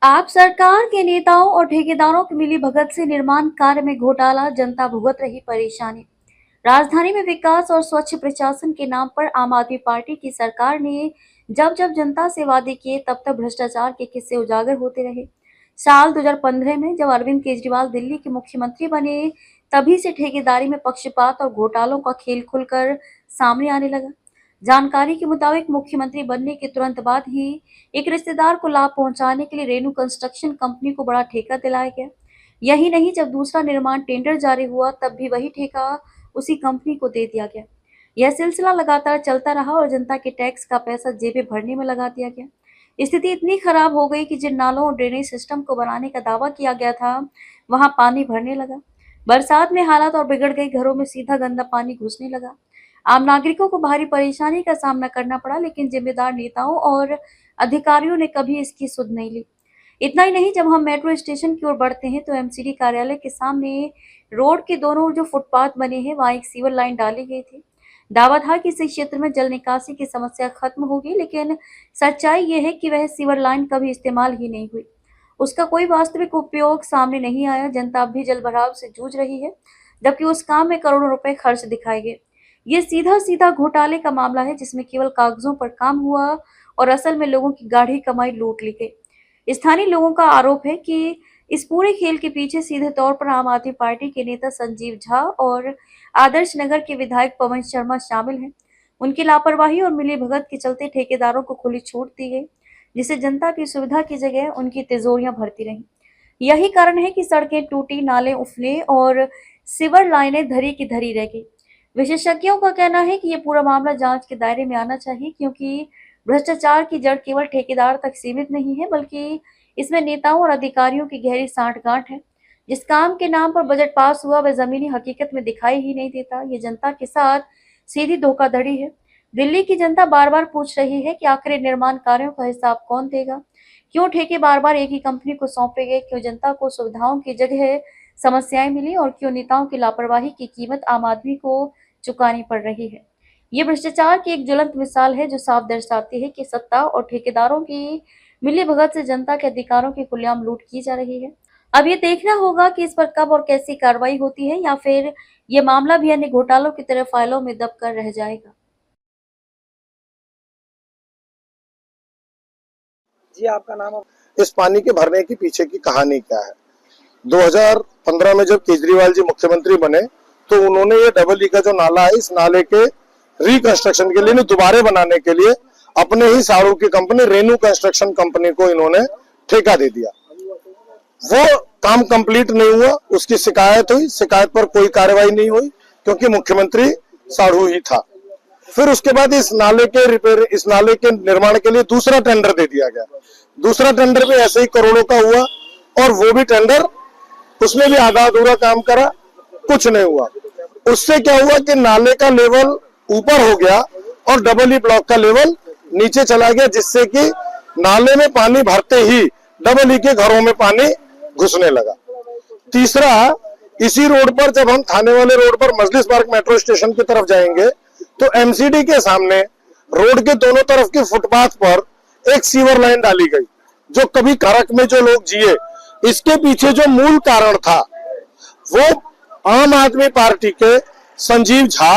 आप सरकार के नेताओं और ठेकेदारों की मिलीभगत से निर्माण कार्य में घोटाला, जनता भुगत रही परेशानी। राजधानी में विकास और स्वच्छ प्रशासन के नाम पर आम आदमी पार्टी की सरकार ने जब जब जनता से वादे किए तब तक भ्रष्टाचार के किस्से उजागर होते रहे। साल 2015 में जब अरविंद केजरीवाल दिल्ली के मुख्यमंत्री बने, तभी से ठेकेदारी में पक्षपात और घोटालों का खेल खुलकर सामने आने लगा। जानकारी के मुताबिक मुख्यमंत्री बनने के तुरंत बाद ही एक रिश्तेदार को लाभ पहुंचाने के लिए रेनू कंस्ट्रक्शन कंपनी को बड़ा ठेका दिलाया गया। यही नहीं, जब दूसरा निर्माण टेंडर जारी हुआ तब भी वही ठेका उसी कंपनी को दे दिया गया। यह सिलसिला लगातार चलता रहा और जनता के टैक्स का पैसा जेबें भरने में लगा दिया गया। स्थिति इतनी खराब हो गई कि जिन नालों और ड्रेनेज सिस्टम को बनाने का दावा किया गया था, वहां पानी भरने लगा। बरसात में हालात और बिगड़ गई, घरों में सीधा गंदा पानी घुसने लगा। आम नागरिकों को भारी परेशानी का सामना करना पड़ा, लेकिन जिम्मेदार नेताओं और अधिकारियों ने कभी इसकी सुध नहीं ली। इतना ही नहीं, जब हम मेट्रो स्टेशन की ओर बढ़ते हैं तो एमसीडी कार्यालय के सामने रोड के दोनों जो फुटपाथ बने हैं, वहां एक सीवर लाइन डाली गई थी। दावा था कि इस क्षेत्र में जल निकासी की समस्या खत्म होगी, लेकिन सच्चाई ये है कि वह सीवर लाइन कभी इस्तेमाल ही नहीं हुई। उसका कोई वास्तविक उपयोग सामने नहीं आया। जनता अब भी जल भराव से जूझ रही है, जबकि उस काम में करोड़ों रुपए खर्च दिखाए गए। ये सीधा सीधा घोटाले का मामला है, जिसमें केवल कागजों पर काम हुआ और असल में लोगों की गाढ़ी कमाई लूट ली गई। स्थानीय लोगों का आरोप है कि इस पूरे खेल के पीछे सीधे तौर पर आम आदमी पार्टी के नेता संजीव झा और आदर्श नगर के विधायक पवन शर्मा शामिल हैं। उनकी लापरवाही और मिलीभगत के चलते ठेकेदारों को खुली छूट दी गई, जिससे जनता की सुविधा की जगह उनकी तिजोरियां भरती रहीं। यही कारण है कि सड़कें टूटी, नाले उफले और सीवर लाइनें धरी की धरी रह गई। विशेषज्ञों का कहना है कि ये पूरा मामला जांच के दायरे में आना चाहिए, क्योंकि भ्रष्टाचार की जड़ केवल ठेकेदार तक सीमित नहीं है, बल्कि इसमें नेताओं और अधिकारियों की गहरी सांठगांठ है। जिस काम के नाम पर बजट पास हुआ, वह जमीनी हकीकत में दिखाई ही नहीं देता। ये जनता के साथ सीधी धोखाधड़ी है। दिल्ली की जनता बार बार पूछ रही है कि आखिर निर्माण कार्यों का हिसाब कौन देगा? क्यों ठेके बार बार एक ही कंपनी को सौंपे गए? क्यों जनता को सुविधाओं की जगह समस्याएं मिली? और क्यों नेताओं की लापरवाही की कीमत आम आदमी को चुकानी पड़ रही है? ये भ्रष्टाचार की एक ज्वलंत मिसाल है, जो साफ दर्शाती है कि सत्ता और ठेकेदारों की मिलीभगत से जनता के अधिकारों की खुलेआम लूट की जा रही है। अब ये देखना होगा कि इस पर कब और कैसी कार्रवाई होती है, या फिर ये मामला भी अन्य घोटालों की तरह फाइलों में दब कर रह जाएगा। जी, आपका नाम? इस पानी के भरने के पीछे की कहानी क्या है? 2015 में जब केजरीवाल जी मुख्यमंत्री बने तो उन्होंने ये डबल ई का जो नाला है, इस नाले के रिकंस्ट्रक्शन के लिए, दोबारा बनाने के लिए अपने ही साड़ू की कंपनी रेनू कंस्ट्रक्शन कंपनी को इन्होंने ठेका दे दिया। वो काम कंप्लीट नहीं हुआ, उसकी शिकायत हुई, शिकायत पर कोई कार्रवाई नहीं हुई क्योंकि मुख्यमंत्री साड़ू ही था। फिर उसके बाद इस नाले के निर्माण के लिए दूसरा टेंडर दे दिया गया। दूसरा टेंडर भी ऐसे ही करोड़ों का हुआ और वो भी टेंडर, उसमें भी आधा अधूरा काम करा, कुछ नहीं हुआ। उससे क्या हुआ कि नाले का लेवल ऊपर हो गया और डबल ई ब्लॉक का लेवल नीचे चला गया, जिससे कि नाले में पानी भरते ही डबल ई के घरों में पानी घुसने लगा। तीसरा, इसी रोड पर जब हम थाने वाले रोड पर मजलिस पार्क मेट्रो स्टेशन की तरफ जाएंगे तो एमसीडी के सामने रोड के दोनों तरफ के फुटपाथ पर एक सीवर लाइन डाली गई, जो कभी करक में जो लोग जिए। इसके पीछे जो मूल कारण था वो आम आदमी पार्टी के संजीव झा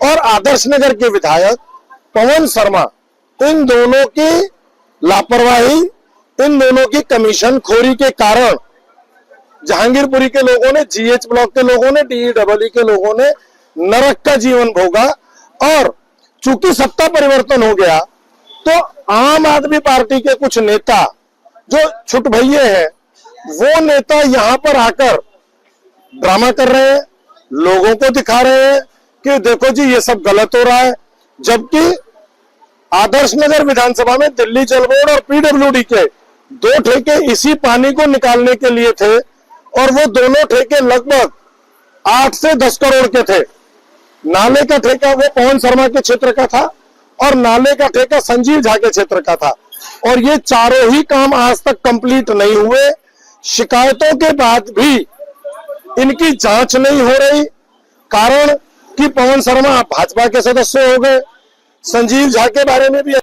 और आदर्श नगर के विधायक पवन शर्मा, इन दोनों की लापरवाही, इन दोनों की कमीशन खोरी के कारण जहांगीरपुरी के लोगों ने, जीएच ब्लॉक के लोगों ने, डीईई के लोगों ने नरक का जीवन भोगा। और चूंकि सत्ता परिवर्तन हो गया तो आम आदमी पार्टी के कुछ नेता जो छुट भैये हैं, वो नेता यहां पर आकर ड्रामा कर रहे हैं, लोगों को दिखा रहे हैं कि देखो जी ये सब गलत हो रहा है। जबकि आदर्श नगर विधानसभा में दिल्ली जल बोर्ड और पीडब्ल्यूडी के 2 ठेके इसी पानी को निकालने के लिए थे और वो दोनों ठेके लगभग 8 से 10 करोड़ के थे। नाले का ठेका वो पवन शर्मा के क्षेत्र का था और नाले का ठेका संजीव झा के क्षेत्र का था, और ये चारों ही काम आज तक कंप्लीट नहीं हुए। शिकायतों के बाद भी इनकी जांच नहीं हो रही, कारण कि पवन शर्मा भाजपा के सदस्य हो गए। संजीव झा के बारे में भी